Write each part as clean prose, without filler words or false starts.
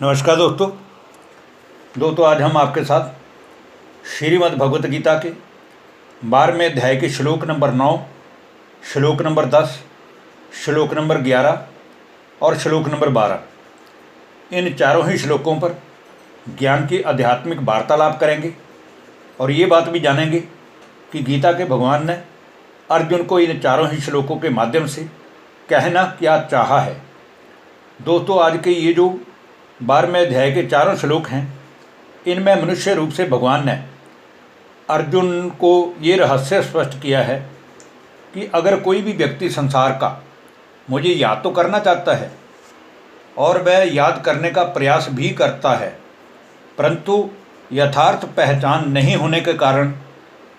नमस्कार दोस्तों आज हम आपके साथ श्रीमद् भगवत गीता के 12वें अध्याय के श्लोक नंबर 9, श्लोक नंबर 10, श्लोक नंबर 11 और श्लोक नंबर 12 इन चारों ही श्लोकों पर ज्ञान की आध्यात्मिक वार्तालाप करेंगे और ये बात भी जानेंगे कि गीता के भगवान ने अर्जुन को इन चारों ही श्लोकों के माध्यम से कहना क्या चाहा है। दोस्तों आज के ये जो 12वें अध्याय के चारों श्लोक हैं, इनमें मनुष्य रूप से भगवान ने अर्जुन को ये रहस्य स्पष्ट किया है कि अगर कोई भी व्यक्ति संसार का मुझे याद तो करना चाहता है और वह याद करने का प्रयास भी करता है, परंतु यथार्थ पहचान नहीं होने के कारण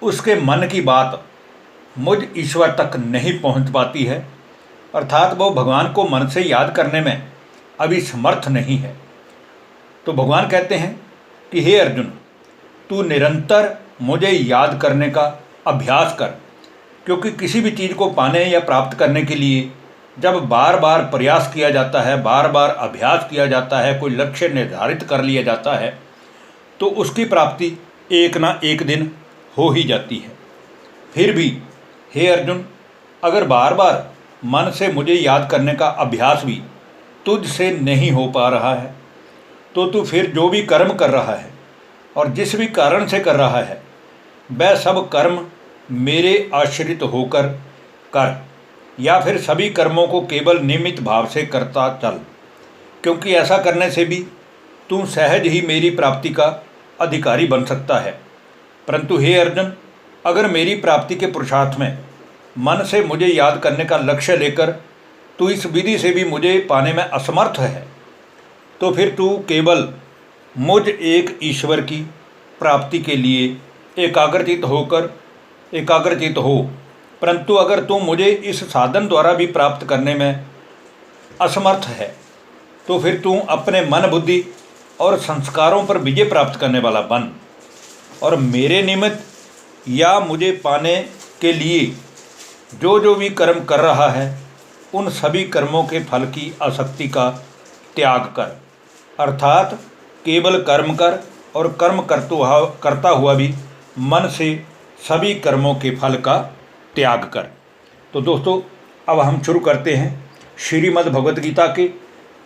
उसके मन की बात मुझ ईश्वर तक नहीं पहुंच पाती है, अर्थात वो भगवान को मन से याद करने में अभी समर्थ नहीं है। तो भगवान कहते हैं कि हे अर्जुन, तू निरंतर मुझे याद करने का अभ्यास कर, क्योंकि किसी भी चीज़ को पाने या प्राप्त करने के लिए जब बार बार प्रयास किया जाता है, बार बार अभ्यास किया जाता है, कोई लक्ष्य निर्धारित कर लिया जाता है, तो उसकी प्राप्ति एक ना एक दिन हो ही जाती है। फिर भी हे अर्जुन, अगर बार बार मन से मुझे याद करने का अभ्यास भी तुझसे नहीं हो पा रहा है, तो तू फिर जो भी कर्म कर रहा है और जिस भी कारण से कर रहा है, वह सब कर्म मेरे आश्रित होकर कर, या फिर सभी कर्मों को केवल नियमित भाव से करता चल, क्योंकि ऐसा करने से भी तू सहज ही मेरी प्राप्ति का अधिकारी बन सकता है। परंतु हे अर्जुन, अगर मेरी प्राप्ति के पुरुषार्थ में मन से मुझे याद करने का लक्ष्य लेकर तू इस विधि से भी मुझे पाने में असमर्थ है, तो फिर तू केवल मुझ एक ईश्वर की प्राप्ति के लिए एकाग्रचित हो, परंतु अगर तू मुझे इस साधन द्वारा भी प्राप्त करने में असमर्थ है, तो फिर तू अपने मन, बुद्धि और संस्कारों पर विजय प्राप्त करने वाला बन और मेरे निमित्त या मुझे पाने के लिए जो जो भी कर्म कर रहा है, उन सभी कर्मों के फल की आसक्ति का त्याग कर, अर्थात केवल कर्म कर और कर्म करता हुआ भी मन से सभी कर्मों के फल का त्याग कर। तो दोस्तों अब हम शुरू करते हैं श्रीमद् भगवत गीता के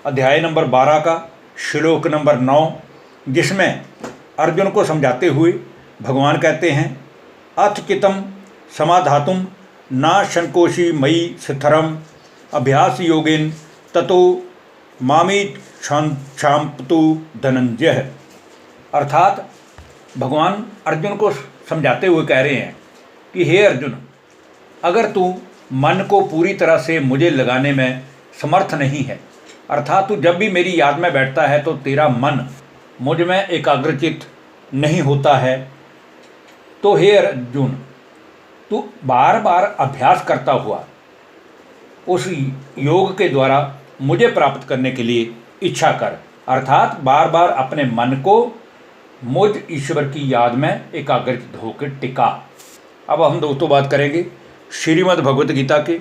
अध्याय नंबर 12 का श्लोक नंबर 9, जिसमें अर्जुन को समझाते हुए भगवान कहते हैं, अथ चितम समाधातुम ना संकोशी मयि स्थिरम अभ्यास योगेन ततो मामी क्षांपतु धनंजय। अर्थात भगवान अर्जुन को समझाते हुए कह रहे हैं कि हे अर्जुन, अगर तू मन को पूरी तरह से मुझे लगाने में समर्थ नहीं है, अर्थात तू जब भी मेरी याद में बैठता है तो तेरा मन मुझ में एकाग्रचित नहीं होता है, तो हे अर्जुन, तू बार बार अभ्यास करता हुआ उस योग के द्वारा मुझे प्राप्त करने के लिए इच्छा कर, अर्थात बार बार अपने मन को मुझ ईश्वर की याद में एकाग्रचित होकर टिका। अब हम दोस्तों बात करेंगे श्रीमद् भगवत गीता के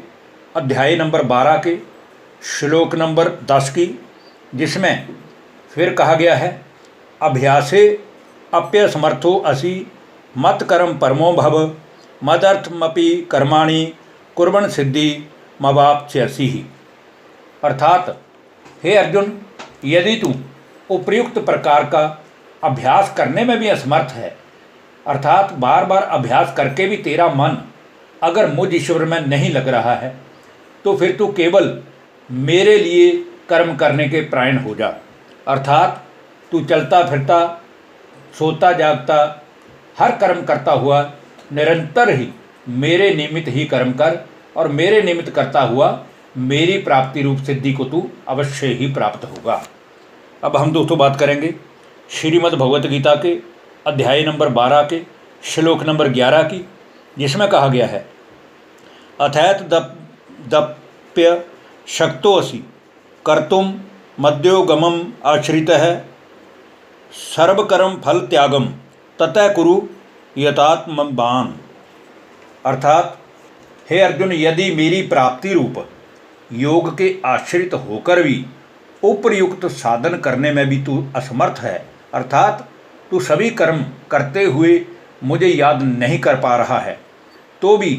अध्याय नंबर 12 के श्लोक नंबर 10 की, जिसमें फिर कहा गया है, अभ्यासे अप्यसमर्थो असि मत कर्म परमो भव मदर्थमपि कर्माणि कुर्वन् सिद्धि मवाप्स्यसि। अर्थात हे अर्जुन, यदि तू उपयुक्त प्रकार का अभ्यास करने में भी असमर्थ है, अर्थात बार बार अभ्यास करके भी तेरा मन अगर मुझ ईश्वर में नहीं लग रहा है, तो फिर तू केवल मेरे लिए कर्म करने के प्रायण हो जा, अर्थात तू चलता फिरता, सोता जागता, हर कर्म करता हुआ निरंतर ही मेरे निमित्त ही कर्म कर और मेरे निमित्त करता हुआ मेरी प्राप्ति रूप सिद्धि को तू अवश्य ही प्राप्त होगा। अब हम दोस्तों बात करेंगे श्रीमद् भगवत गीता के अध्याय नंबर 12 के श्लोक नंबर 11 की, जिसमें कहा गया है, अथैत दप्य शक्तोऽसि कर्तुम मद्योगमम आश्रितः सर्वकर्म फल त्यागम ततः कुरु यतात्मवान। अर्थात हे अर्जुन, यदि मेरी प्राप्ति रूप योग के आश्रित होकर भी उपयुक्त साधन करने में भी तू असमर्थ है, अर्थात तू सभी कर्म करते हुए मुझे याद नहीं कर पा रहा है, तो भी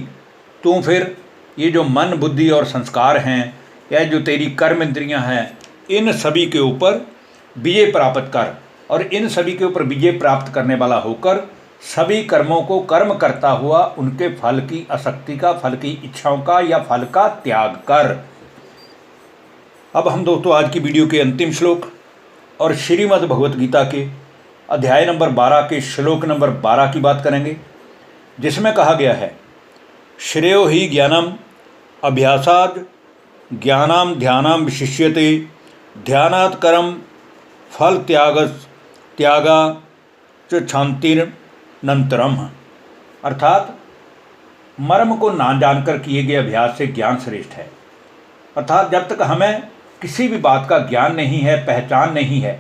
तू फिर ये जो मन बुद्धि और संस्कार हैं, या जो तेरी कर्म इंद्रियाँ हैं, इन सभी के ऊपर विजय प्राप्त कर, और इन सभी के ऊपर विजय प्राप्त करने वाला होकर सभी कर्मों को कर्म करता हुआ उनके फल की आसक्ति का, फल की इच्छाओं का या फल का त्याग कर। अब हम दोस्तों आज की वीडियो के अंतिम श्लोक और श्रीमद् भगवत गीता के अध्याय नंबर 12 के श्लोक नंबर 12 की बात करेंगे, जिसमें कहा गया है, श्रेयो ही ज्ञानम अभ्यासाद ज्ञानाम ध्यानाम विशिष्यते ध्यानात् कर्म फल त्यागा च शांतिरनंतरम। अर्थात मर्म को ना जानकर किए गए अभ्यास से ज्ञान श्रेष्ठ है। अर्थात जब तक हमें किसी भी बात का ज्ञान नहीं है, पहचान नहीं है,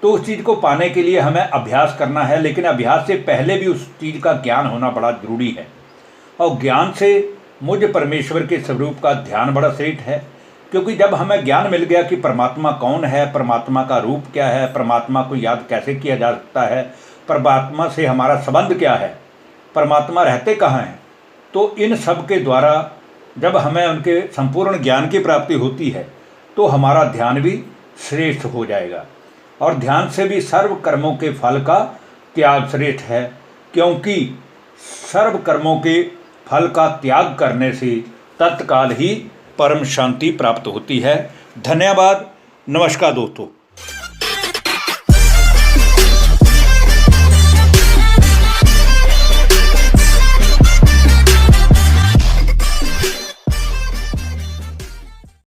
तो उस चीज़ को पाने के लिए हमें अभ्यास करना है, लेकिन अभ्यास से पहले भी उस चीज़ का ज्ञान होना बड़ा जरूरी है। और ज्ञान से मुझ परमेश्वर के स्वरूप का ध्यान बड़ा श्रेष्ठ है, क्योंकि जब हमें ज्ञान मिल गया कि परमात्मा कौन है, परमात्मा का रूप क्या है, परमात्मा को याद कैसे किया जा सकता है, परमात्मा से हमारा संबंध क्या है, परमात्मा रहते कहाँ हैं, तो इन सब के द्वारा जब हमें उनके संपूर्ण ज्ञान की प्राप्ति होती है तो हमारा ध्यान भी श्रेष्ठ हो जाएगा। और ध्यान से भी सर्व कर्मों के फल का त्याग श्रेष्ठ है, क्योंकि सर्व कर्मों के फल का त्याग करने से तत्काल ही परम शांति प्राप्त होती है। धन्यवाद। नमस्कार दोस्तों।